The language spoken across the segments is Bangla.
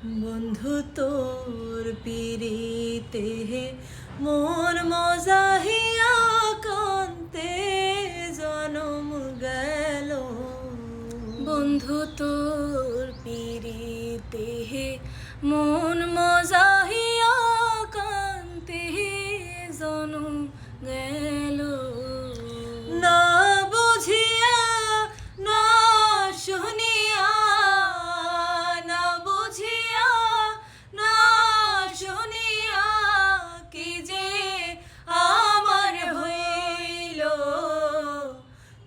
বন্ধু তোর পিরিতে মন মজাহিয়া কান্তে জনম গেল। বন্ধু তোর পিরিতে মন মজাহিয়া কান্তে জনম গেল। না বুঝিয়া না শুনিয়া না বুঝিয়া না শুনিয়া কি যে আমার হইল।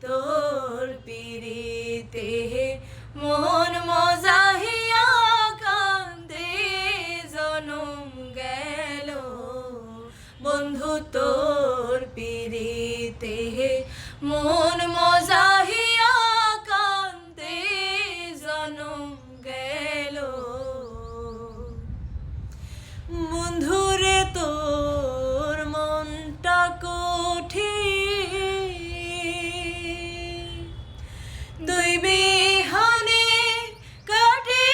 তোর পিরিতে মন মজাহিয়া কান্দে জনম গেল। বন্ধু তোর পিরিতে মন মজাহিয়া কান্দে জনম গেল। বন্ধুরে তোর মনটা কঠিন, দুই বিহানে কাটে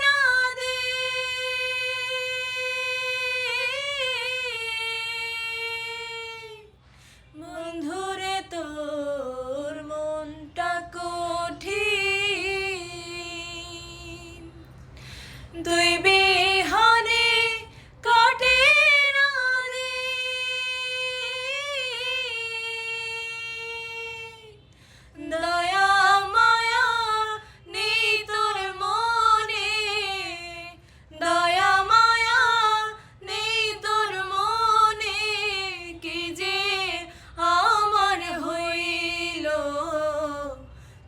না দিন। বন্ধুরে তোর মনটা কঠিন, দুই বিহানে কাটে না দিন। দয়া মায়া নেই তোর মনে, দয়া মায়া নেই তোর মনে, কি যে আমার হইল।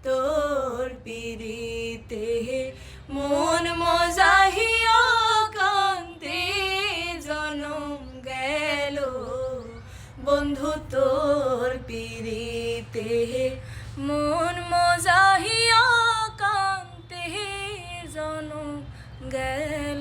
তোর পিরিতে মন মজাহিয়া কান্দে জনম গেল। বন্ধু তোর পিরিতে মন মজাহিয়া কান্দে জনম গেল।